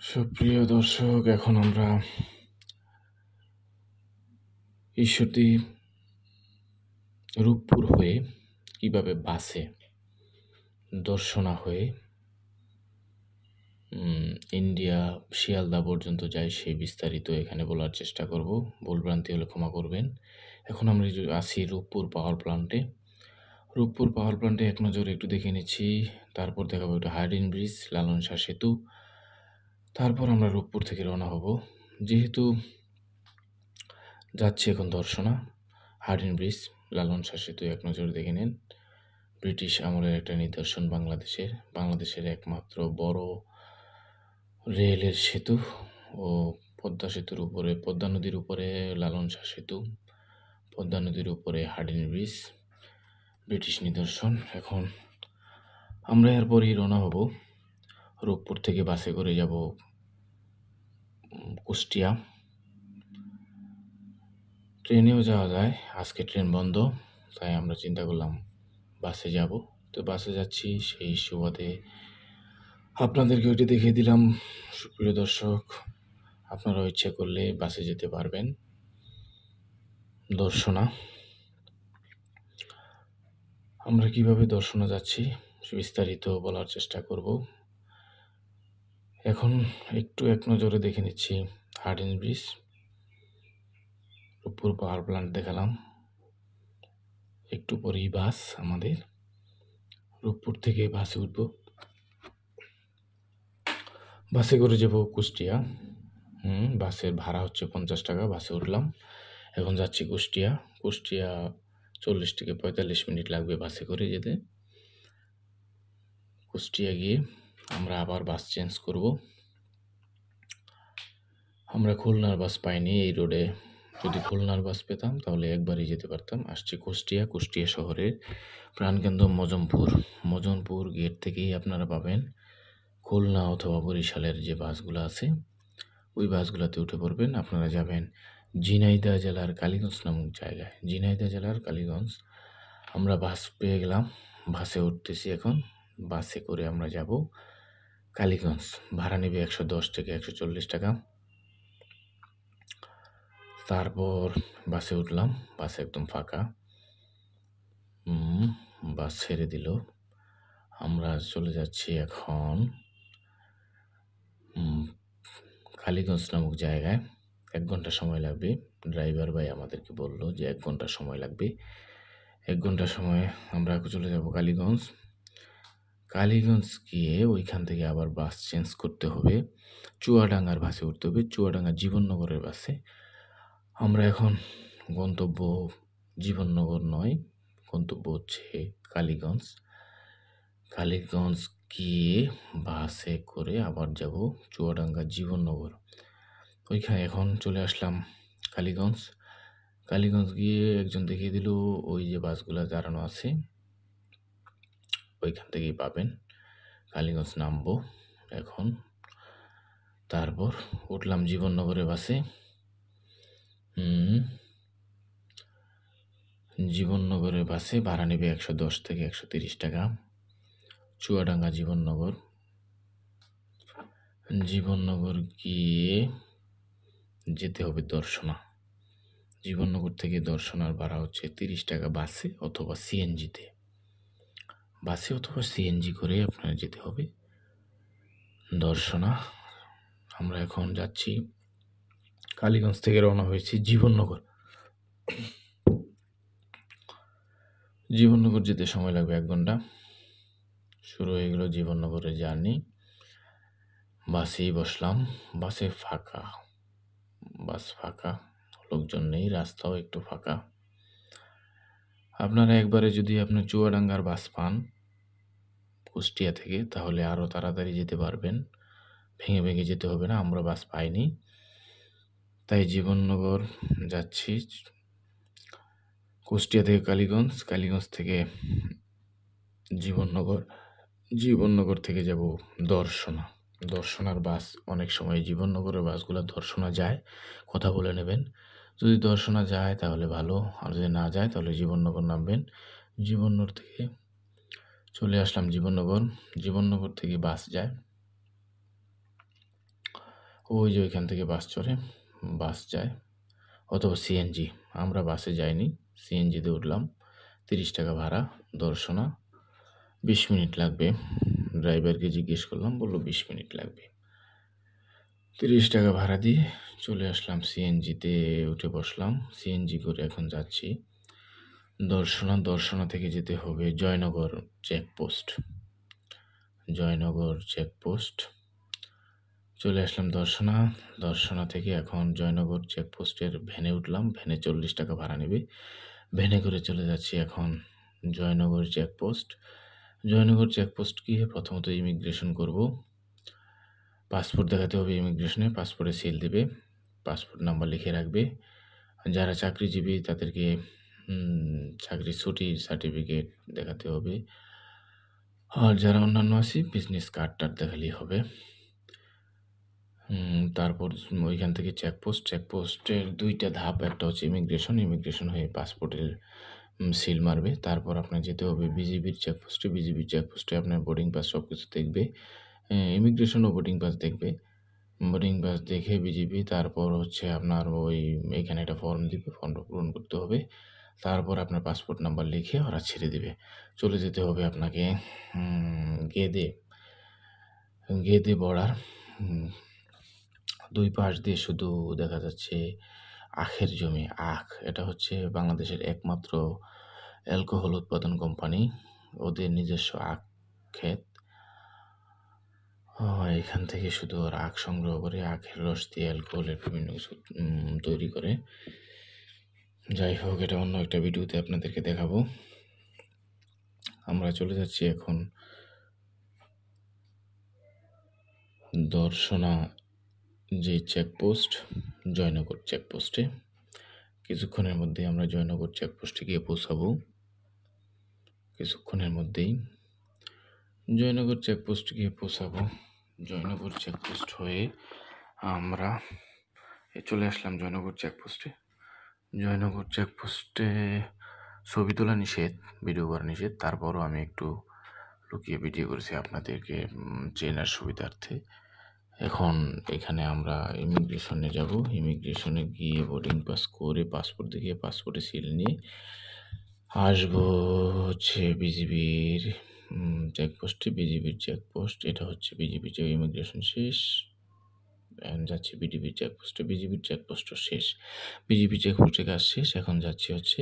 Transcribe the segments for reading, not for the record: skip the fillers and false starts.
সুপ্রিয় দর্শক, এখন আমরা ঈশ্বরদী রূপপুর হয়ে কিভাবে বাসে দর্শনা হয়ে ইন্ডিয়া শিয়ালদা পর্যন্ত যাই সেই বিস্তারিত এখানে বলার চেষ্টা করব। ভুলভ্রান্তি হলে ক্ষমা করবেন। এখন আমরা আসি রূপপুর পাওয়ার প্ল্যান্টে। রূপপুর পাওয়ার প্ল্যান্টে এক নজরে একটু দেখে নিচ্ছি, তারপর দেখাবো একটু হার্ডিন ব্রিজ, লালন শাহ সেতু, তারপর আমরা রূপপুর থেকে রওনা হব। যেহেতু যাচ্ছি এখন দর্শনা, হার্ডিন ব্রিজ, লালন শাহ সেতু এক নজরে দেখে নিন। ব্রিটিশ আমলের একটা নিদর্শন বাংলাদেশের একমাত্র বড় রেলের সেতু ও পদ্মা সেতুর উপরে, পদ্মা নদীর উপরে লালন শাহ সেতু, পদ্মা নদীর উপরে হার্ডিন ব্রিজ, ব্রিটিশ নিদর্শন। এখন আমরা এরপরই রওনা হব। রূপপুর থেকে বাসে করে যাব কুষ্টিয়া। ট্রেনেও যাওয়া যায়, আজকে ট্রেন বন্ধ, তাই আমরা চিন্তা করলাম বাসে যাব। তো বাসে যাচ্ছি, সেই সুবাদে আপনাদেরকে ওইটা দেখিয়ে দিলাম। সুপ্রিয় দর্শক, আপনারা ইচ্ছে করলে বাসে যেতে পারবেন দর্শনা। আমরা কিভাবে দর্শনা যাচ্ছি বিস্তারিত বলার চেষ্টা করব। এখন একটু এক নজরে দেখে নিচ্ছি Hardinge bridge, Rooppur power plant দেখালাম। একটু পরেই বাস আমাদের, রূপপুর থেকে বাসে উঠব। বাসে করে যাব কুষ্টিয়া। বাসের ভাড়া হচ্ছে 50 টাকা। বাসে উঠলাম, এখন যাচ্ছি কুষ্টিয়া। 40 থেকে 45 মিনিট লাগবে বাসে করে যেতে। কুষ্টিয়া গিয়ে আমরা আবার বাস চেঞ্জ করব। আমরা খুলনার বাস পাইনি এই রোডে। যদি খুলনার বাস পেতাম তাহলে একবারই যেতে পারতাম। আসছি কুষ্টিয়া শহরের প্রাণকেন্দ্র মজনপুর গেট থেকেই আপনারা পাবেন খুলনা অথবা বরিশালের যে বাসগুলো আছে, ওই বাসগুলোতে উঠে পড়বেন। আপনারা যাবেন ঝিনাইদহ জেলার কালীগঞ্জ নামক জায়গায়। ঝিনাইদহ জেলার কালীগঞ্জ। আমরা বাস পেয়ে গেলাম, বাসে উঠতেছি এখন। বাসে করে আমরা যাব কালীগঞ্জ। ভাড়া নেবে 110 থেকে 140 টাকা। তারপর বাসে উঠলাম, বাস একদম ফাঁকা। বাস ছেড়ে দিল। আমরা চলে যাচ্ছি এখন কালীগঞ্জ নামক জায়গায়। 1 ঘন্টা সময় লাগবে। ড্রাইভার ভাই আমাদেরকে বলল যে 1 ঘন্টা সময় লাগবে। 1 ঘন্টা সময়ে আমরা চলে যাব কালীগঞ্জ। কালীগঞ্জ গিয়ে ওইখান থেকে আবার বাস চেঞ্জ করতে হবে, চুয়াডাঙ্গার বাসে উঠতে হবে, চুয়াডাঙ্গা জীবননগরের বাসে। আমরা এখন গন্তব্য জীবননগর নয়, গন্তব্য হচ্ছে কালীগঞ্জ। কালীগঞ্জ গিয়ে বাসে করে আবার যাব চুয়াডাঙ্গা জীবননগর। ওইখানে এখন চলে আসলাম কালীগঞ্জ গিয়ে একজন দেখিয়ে দিল ওই যে বাসগুলো দাঁড়ানো আছে, ওইখান থেকেই পাবেন। কালীগঞ্জ নামবো এখন। তারপর উঠলাম জীবননগরের বাসে। জীবননগরের বাসে ভাড়া নেবে 110 থেকে 130 টাকা। চুয়াডাঙ্গা জীবননগর গিয়ে যেতে হবে দর্শনা। জীবননগর থেকে দর্শনার ভাড়া হচ্ছে 30 টাকা বাসে অথবা সিএনজিতে। বাসে অথবা সিএনজি করে আপনার যেতে হবে দর্শনা। আমরা এখন যাচ্ছি, কালীগঞ্জ থেকে রওনা হয়েছি জীবননগর যেতে সময় লাগবে 1 ঘন্টা। শুরু হয়ে গেল জীবননগরের জার্নি। বাসেই বসলাম। বাসে ফাঁকা, বাস ফাঁকা, লোকজন নেই, রাস্তাও একটু ফাঁকা। আপনারা একবারে যদি আপনি চুয়াডাঙ্গার বাস পান কুষ্টিয়া থেকে, তাহলে আরও তাড়াতাড়ি যেতে পারবেন, ভেঙে যেতে হবে না। আমরা বাস পাইনি, তাই জীবননগর যাচ্ছি। কুষ্টিয়া থেকে কালীগঞ্জ থেকে জীবননগর থেকে যাব দর্শনার বাস। অনেক সময় জীবননগরের বাসগুলো দর্শনা যায়, কথা বলে নেবেন। যদি দর্শনা যায় তাহলে ভালো, আর যদি না যায় তাহলে জীবননগর নামবেন। জীবননগর থেকে চলে আসলাম জীবননগর থেকে বাস যায় ওই যে ওইখান থেকে বাস চড়ে, বাস যায় অথবা সিএনজি। আমরা বাসে যাইনি, সিএনজিতে উঠলাম। 30 টাকা ভাড়া, দর্শনা। 20 মিনিট লাগবে। ড্রাইভারকে জিজ্ঞেস করলাম, বলল 20 মিনিট লাগবে। 30 টাকা ভাড়া দিয়ে চলে আসলাম, সিএনজিতে উঠে বসলাম। সিএনজি করে এখন যাচ্ছি দর্শনা। দর্শনা থেকে যেতে হবে জয়নগর চেকপোস্ট। জয়নগর চেকপোস্ট চলে আসলাম দর্শনা। দর্শনা থেকে এখন জয়নগর চেকপোস্টের ভ্যানে উঠলাম। ভ্যানে 40 টাকা ভাড়া নেবে। ভ্যানে করে চলে যাচ্ছি এখন জয়নগর চেকপোস্ট। জয়নগর চেকপোস্ট গিয়ে প্রথমত ইমিগ্রেশন করব। পাসপোর্ট দেখাতে হবে ইমিগ্রেশনে, পাসপোর্টে সিল দেবে, পাসপোর্ট নাম্বার লিখে রাখবে। যারা চাকরিজীবী তাদেরকে চাকরির ছুটির সার্টিফিকেট দেখাতে হবে। আর যারা অন্যান্য আছি বিজনেস কার্ড টার্ড দেখালেই হবে। তারপর ওইখান থেকে চেকপোস্টের 2টা ধাপ, একটা হচ্ছে ইমিগ্রেশন, ইমিগ্রেশন হয়ে পাসপোর্টের সিল মারবে। তারপর আপনার যেতে হবে বিজিবির চেকপোস্টে, বিজিবির চেকপোস্টে আপনার বোর্ডিং পাস সব কিছু দেখবে। ইমিগ্রেশনও বোর্ডিং পাস দেখবে। বোর্ডিং পাস দেখে বিজিবি তারপর হচ্ছে আপনার এইখানে একটা ফর্ম দিবে, ফর্মটা পূরণ করতে হবে। তারপর আপনার পাসপোর্ট নাম্বার লিখে ওরা ছেড়ে দিবে। চলে যেতে হবে আপনাকে গেদে বর্ডার। 2 পাশ দিয়ে শুধু দেখা যাচ্ছে আখের জমি, আখ। এটা হচ্ছে বাংলাদেশের একমাত্র অ্যালকোহল উৎপাদন কোম্পানি, ওদের নিজস্ব আখ ক্ষেত। এখান থেকে শুধু ওরা আখ সংগ্রহ করে আখের রস দিয়ে অ্যালকোহলের বিভিন্ন কিছু তৈরি করে। যাই হোক, এটা অন্য একটা ভিডিওতে আপনাদেরকে দেখাবো। আমরা চলে যাচ্ছি এখন দর্শনা যে চেকপোস্ট, জয়নগর চেকপোস্টে। কিছুক্ষণের মধ্যেই আমরা জয়নগর চেকপোস্টে গিয়ে পৌঁছাবো। কিছুক্ষণের মধ্যেই জয়নগর চেকপোস্টে গিয়ে পৌঁছাবো। জয়নগর চেকপোস্ট হয়ে আমরা চলে আসলাম জয়নগর চেকপোস্টে। জয়নগর চেকপোস্টে ছবি তোলা নিষেধ, ভিডিও করা নিষেধ। তারপরও আমি একটু লুকিয়ে ভিডিও করেছি আপনাদেরকে চেনার সুবিধার্থে। এখন এখানে আমরা ইমিগ্রেশনে যাব। ইমিগ্রেশনে গিয়ে বোর্ডিং পাস করে পাসপোর্ট দেখিয়ে পাসপোর্টে সিল নিয়ে আসবো হচ্ছে বিজিবির চেকপোস্টে। বিজিবির চেকপোস্ট এটা হচ্ছে বিজিবির যে ইমিগ্রেশন শেষ। এখন যাচ্ছি বিজিবির চেকপোস্টে। বিজিবির চেকপোস্টও শেষ। বিজিবি চেকপোস্টে কাজ শেষ। এখন যাচ্ছি হচ্ছে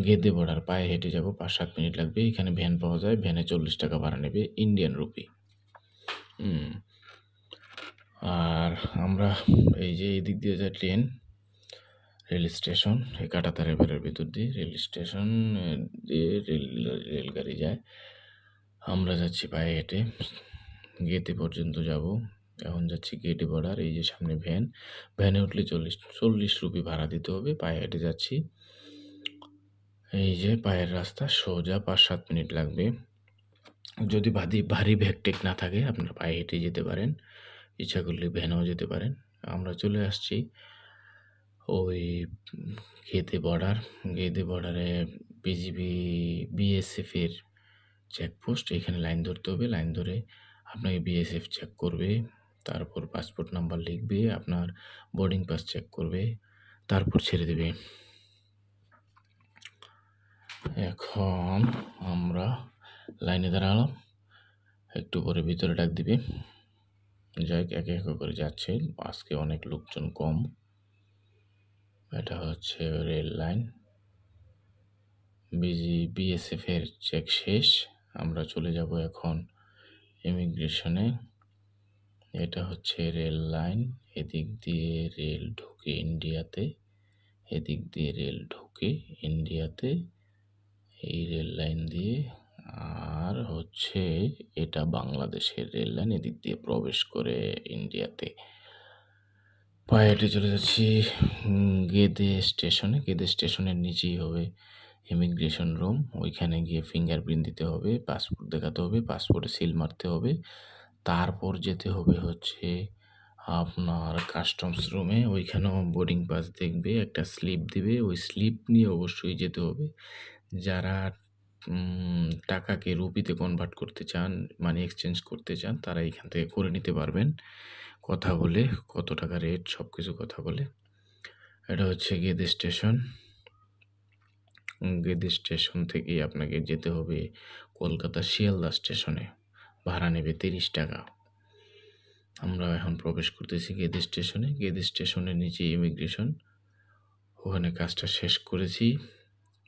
গেদে বর্ডার। পায়ে হেঁটে যাব, 5-7 মিনিট লাগবে। এখানে ভ্যান পাওয়া যায়, ভ্যানে 40 টাকা ভাড়া নেবে, ইন্ডিয়ান রুপি। আর আমরা এই যে এদিক দিয়ে যায় ট্রেন, রেল স্টেশন, এই কাঁটাতারের বেড়ার ভিতর দিয়ে রেল স্টেশন দিয়ে রেলগাড়ি যায়। আমরা যাচ্ছি পায়ে হেঁটে, গেটে পর্যন্ত যাব। এখন যাচ্ছি গেটে বর্ডার। এই যে সামনে ভ্যান, ভ্যানে উঠলে 40 রুপি ভাড়া দিতে হবে। পায়ে হেঁটে যাচ্ছি। এই যে পায়ের রাস্তা, সোজা 5-7 মিনিট লাগবে। যদি ভারী ব্যাগ টেক না থাকে আপনারা পায়ে হেঁটে যেতে পারেন, ইচ্ছা করলে ভ্যানেও যেতে পারেন। আমরা চলে আসছি ওই গেদে বর্ডার। গেদে বর্ডারে বিজিবি বিএসএফের চেকপোস্ট। এখানে লাইন ধরতে হবে। লাইন ধরে আপনাকে বিএসএফ চেক করবে, তারপর পাসপোর্ট নাম্বার লিখবে, আপনার বোর্ডিং পাস চেক করবে, তারপর ছেড়ে দেবে। এখন আমরা লাইনে দাঁড়ালাম, একটু পরে ভিতরে ডাক দিবে। যাই একে একে করে যাচ্ছে, আজকে অনেক লোকজন কম। এটা হচ্ছে রেল লাইন। বিএসএফের চেক শেষ। আমরা চলে যাব এখন ইমিগ্রেশনে। এটা হচ্ছে রেল লাইন, এদিক দিয়ে রেল ঢুকে ইন্ডিয়াতে, এদিক দিয়ে রেল ঢুকে ইন্ডিয়াতে, এই রেল লাইন দিয়ে। আর হচ্ছে এটা বাংলাদেশের রেল লাইন, এদিক দিয়ে প্রবেশ করে ইন্ডিয়াতে। পায়ে হেঁটে চলে যাচ্ছি গেদে স্টেশনে। গেদে স্টেশনের নিচেই হবে ইমিগ্রেশন রুম। ওইখানে গিয়ে ফিঙ্গারপ্রিন্ট দিতে হবে, পাসপোর্ট দেখাতে হবে, পাসপোর্টে সিল মারতে হবে। তারপর যেতে হবে হচ্ছে আপনার কাস্টমস রুমে। ওইখানেও বোর্ডিং পাস দেখবে, একটা স্লিপ দিবে, ওই স্লিপ নিয়ে অবশ্যই যেতে হবে। যারা টাকাকে রুপিতে কনভার্ট করতে চান, মানি এক্সচেঞ্জ করতে চান, তারা এখান থেকে করে নিতে পারবেন। কথা বলে কত টাকা রেট সব কিছু কথা বলে। এটা হচ্ছে গেদে স্টেশন। গেদে স্টেশন থেকেই আপনাকে যেতে হবে কলকাতা শিয়ালদা স্টেশনে। ভাড়া নেবে 30 টাকা। আমরা এখন প্রবেশ করতেছি গেদে স্টেশনে। গেদে স্টেশনের নিচে ইমিগ্রেশন। ওখানে কাজটা শেষ করেছি,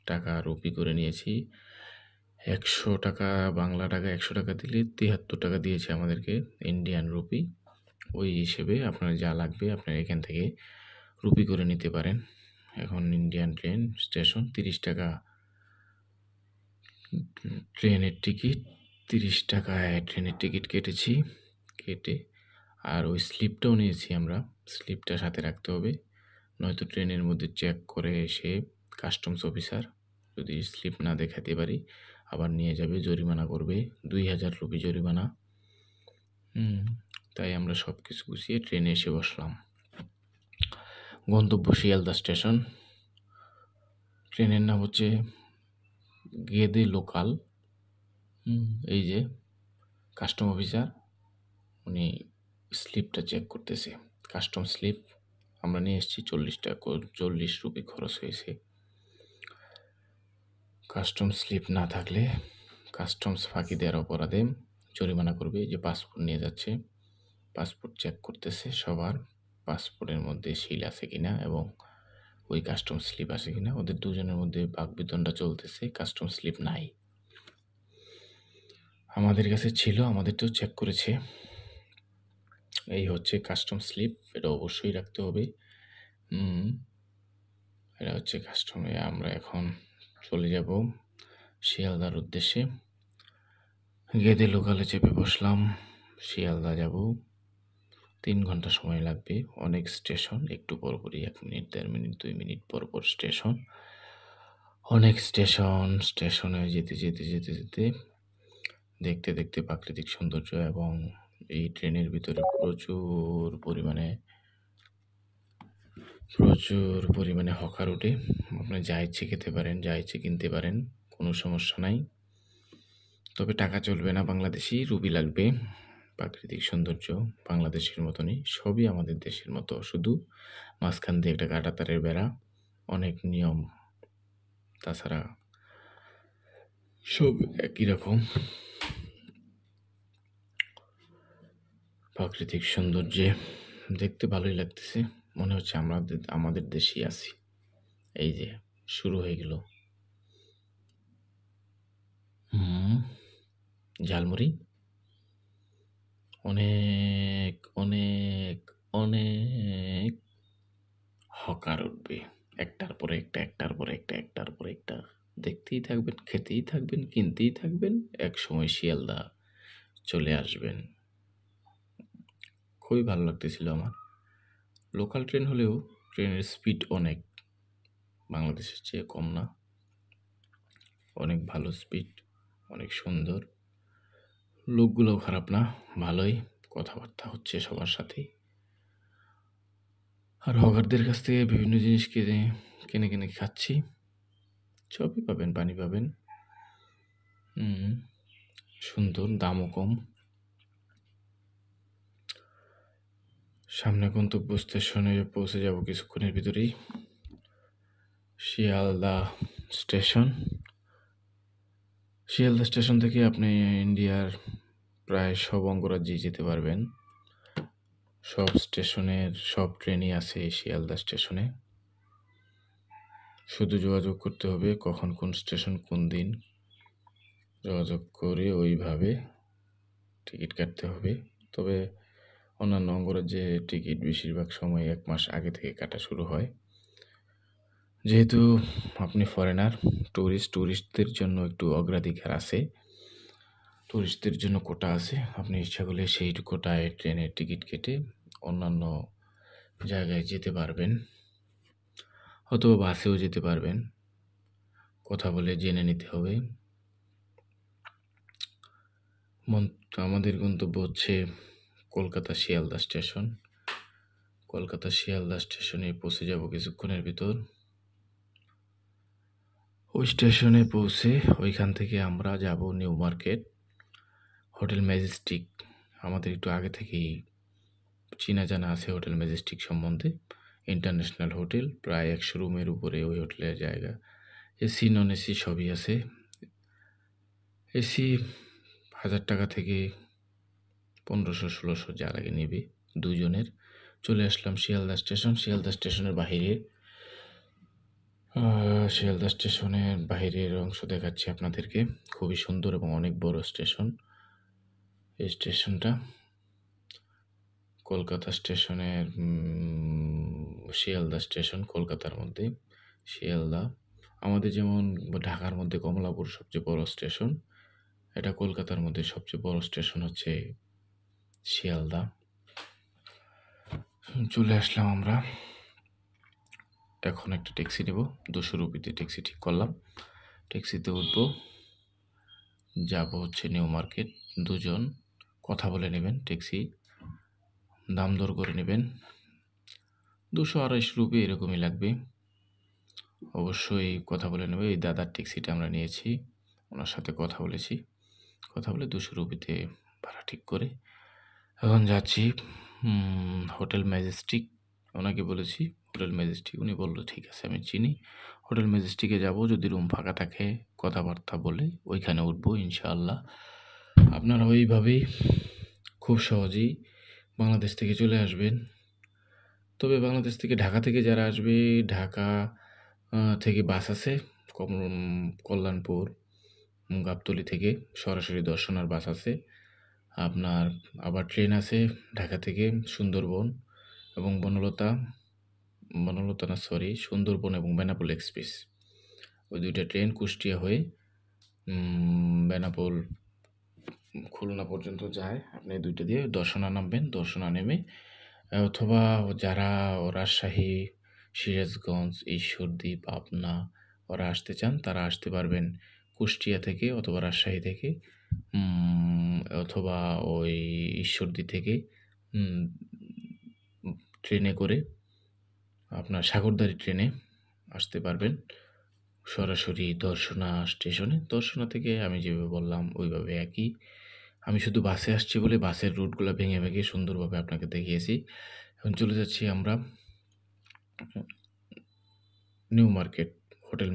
টাকা রুপি করে নিয়েছি। 100 টাকা বাংলা টাকা 100 টাকা দিলে 73 টাকা দিয়েছে আমাদেরকে ইন্ডিয়ান রুপি। ওই হিসেবে আপনার যা লাগবে আপনার এখান থেকে রুপি করে নিতে পারেন। এখন ইন্ডিয়ান ট্রেন স্টেশন 30 টাকা ট্রেনের টিকিট। 30 টাকায় ট্রেনের টিকিট কেটেছি। কেটে আর ওই স্লিপটাও নিয়েছি আমরা। স্লিপটা সাথে রাখতে হবে, নয়তো ট্রেনের মধ্যে চেক করে এসে কাস্টমস অফিসার যদি স্লিপ না দেখাতে পারি আবার নিয়ে যাবে, জরিমানা করবে 2000 রুপি জরিমানা। তাই আমরা সব কিছু গুছিয়ে ট্রেনে এসে বসলাম। গন্তব্য শিয়ালদা স্টেশন। ট্রেনের নাম হচ্ছে গেদে লোকাল। এই যে কাস্টম অফিসার উনি স্লিপটা চেক করতেছে। কাস্টম স্লিপ আমরা নিয়ে এসেছি। 40 রুপি খরচ হয়েছে। কাস্টম স্লিপ না থাকলে কাস্টমস ফাঁকি দেওয়ার অপরাধে জরিমানা করবে। যে পাসপোর্ট নিয়ে যাচ্ছে, পাসপোর্ট চেক করতেছে সবার, পাসপোর্টের মধ্যে সিল আছে কিনা এবং ওই কাস্টম স্লিপ আছে কিনা। ওদের দুজনের মধ্যে বাকবিতণ্ডা চলতেছে, কাস্টম স্লিপ নাই। আমাদের কাছে ছিল, আমাদেরটাও চেক করেছে। এই হচ্ছে কাস্টম স্লিপ, এটা অবশ্যই রাখতে হবে। এটা হচ্ছে কাস্টমে। আমরা এখন চলে যাব শিয়ালদার উদ্দেশ্যে। গেদে লোকালে চেপে বসলাম, শিয়ালদা যাব। 3 ঘন্টা সময় লাগবে। অনেক স্টেশন, একটু পরপরই 1 মিনিট 1.5 মিনিট 2 মিনিট পরপর স্টেশন। অনেক স্টেশন। স্টেশনে যেতে যেতে যেতে যেতে দেখতে দেখতে প্রাকৃতিক সৌন্দর্য এবং এই ট্রেনের ভিতরে প্রচুর পরিমাণে হকার ওঠে। আপনি যা ইচ্ছে খেতে পারেন, যা ইচ্ছে কিনতে পারেন, কোনো সমস্যা নাই। তবে টাকা চলবে না, বাংলাদেশি রুপি লাগবে। প্রাকৃতিক সৌন্দর্য বাংলাদেশের মতনই, সবই আমাদের দেশের মতো, শুধু মাঝখান দিয়ে একটা কাঁটাতারের বেড়া, অনেক নিয়ম, তাছাড়া সব একই রকম। প্রাকৃতিক সৌন্দর্যে দেখতে ভালোই লাগতেছে, মনে হচ্ছে আমাদের দেশেই আছি। এই যে শুরু হয়ে গেল ঝালমুড়ি। অনেক অনেক অনেক হকার উঠবে, একটার পরে একটা, একটার পরে একটা, একটার পরে একটা। দেখতেই থাকবেন, খেতেই থাকবেন, কিনতেই থাকবেন, এক সময় শিয়ালদা চলে আসবেন। খুবই ভালো লাগতেছিল আমার। লোকাল ট্রেন হলেও ট্রেনের স্পিড অনেক, বাংলাদেশের চেয়ে কম না, অনেক ভালো স্পিড, অনেক সুন্দর। লোকগুলোও খারাপ না, ভালোই কথাবার্তা হচ্ছে সবার সাথেই। আর হকারদের কাছ থেকে বিভিন্ন জিনিস কিনে কিনে খাচ্ছি। সবই পাবেন, পানি পাবেন, সুন্দর, দামও কম। সামনে গন্তব্য স্টেশনে পৌঁছে যাব কিছুক্ষণের ভিতরেই। শিয়ালদা স্টেশন। শিয়ালদা স্টেশন থেকে আপনি ইন্ডিয়ার প্রায় সব অঙ্গরাজ্যে যেতে পারবেন। সব স্টেশনের সব ট্রেনই আছে শিয়ালদা স্টেশনে। শুধু যোগাযোগ করতে হবে কখন কোন স্টেশন কোন দিন, যোগাযোগ করে ওইভাবে টিকিট কাটতে হবে। তবে অন্যান্য অঙ্গরাজ্যে টিকিট বেশিরভাগ সময় 1 মাস আগে থেকে কাটা শুরু হয়। যেহেতু আপনি ফরেনার, ট্যুরিস্টদের জন্য একটু অগ্রাধিকার আছে, ট্যুরিস্টদের জন্য কোটা আছে। আপনি ইচ্ছা করলে সেই কোটায় ট্রেনের টিকিট কেটে অন্যান্য জায়গায় যেতে পারবেন, অথবা বাসেও যেতে পারবেন। কথা বলে জেনে নিতে হবে। আমাদের গন্তব্য হচ্ছে কলকাতা শিয়ালদা স্টেশন। কলকাতা শিয়ালদা স্টেশনে পৌঁছে যাব কিছুক্ষণের ভিতর। ওই স্টেশনে পৌঁছে ওইখান থেকে আমরা যাব নিউ মার্কেট, হোটেল ম্যাজেস্টিক। আমাদের একটু আগে থেকেই চেনা জানা আছে হোটেল ম্যাজেস্টিক সম্বন্ধে। ইন্টারন্যাশনাল হোটেল, প্রায় ১০০ রুমের উপরে ওই হোটেলের জায়গা। এসি, নন এসি সবই আছে। এসি ৳১,০০০ থেকে ১৫০০-১৬০০ যা লাগে নেবে ২ জনের। চলে আসলাম শিয়ালদা স্টেশন। শিয়ালদা স্টেশনের বাহিরে শিয়ালদা স্টেশনের বাহিরের অংশ দেখাচ্ছি আপনাদেরকে। খুবই সুন্দর এবং অনেক বড় স্টেশন। এই স্টেশনটা কলকাতা স্টেশনের শিয়ালদা স্টেশন কলকাতার মধ্যে। শিয়ালদা আমাদের যেমন ঢাকার মধ্যে কমলাপুর সবচেয়ে বড় স্টেশন, এটা কলকাতার মধ্যে সবচেয়ে বড় স্টেশন হচ্ছে শিয়ালদা। চলে আসলাম আমরা। এখন একটা ট্যাক্সি নেব। ২০০ রুপিতে ট্যাক্সি ঠিক করলাম। ট্যাক্সিতে উঠবো, যাব হচ্ছে নিউ মার্কেট। ২ জন কথা বলে নেবেন, ট্যাক্সি দাম দর করে নেবেন। ২০০-২৫০ রুপি এরকমই লাগবে। অবশ্যই কথা বলে নেবে। এই দাদার ট্যাক্সিটা আমরা নিয়েছি, ওনার সাথে কথা বলেছি। কথা বলে ২০০ রুপিতে ভাড়া ঠিক করে এখন যাচ্ছি হোটেল ম্যাজেস্টিক। ওনাকে বলেছি হোটেল ম্যাজেস্টিক, উনি বলল ঠিক আছে আমি চিনি। হোটেল ম্যাজেস্টিকে যাব, যদি রুম ফাঁকা থাকে কথাবার্তা বলে ওইখানে উঠবো ইনশাআল্লাহ। আপনারা ওইভাবেই খুব সহজেই বাংলাদেশ থেকে চলে আসবেন। তবে বাংলাদেশ থেকে ঢাকা থেকে যারা আসবে, ঢাকা থেকে বাস আছে কল্যাণপুর, গাবতলী থেকে সরাসরি দর্শনার বাস আছে। আপনার আবার ট্রেন আছে ঢাকা থেকে সুন্দরবন এবং সুন্দরবন এবং বেনাপোল এক্সপ্রেস। ওই ২টা ট্রেন কুষ্টিয়া হয়ে বেনাপোল খুলনা পর্যন্ত যায়। আপনি ২টা দিয়ে দর্শনা নামবেন, দর্শনা নেমে অথবা যারা রাজশাহী, সিরাজগঞ্জ, ঈশ্বরদী, পাবনা ওরা আসতে চান তারা আসতে পারবেন কুষ্টিয়া থেকে অথবা রাজশাহী থেকে অথবা ওই ঈশ্বরদী থেকে ট্রেনে করে আপনার সাগরদাঁড়ি ট্রেনে আসতে পারবেন সরাসরি দর্শনা স্টেশনে। দর্শনা থেকে আমি যেভাবে বললাম ওইভাবে একই। আমি শুধু বাসে আসছি বলে বাসের রুটগুলো ভেঙে ভেঙে সুন্দরভাবে আপনাকে দেখিয়েছি। এখন চলে যাচ্ছি আমরা নিউ মার্কেট হোটেল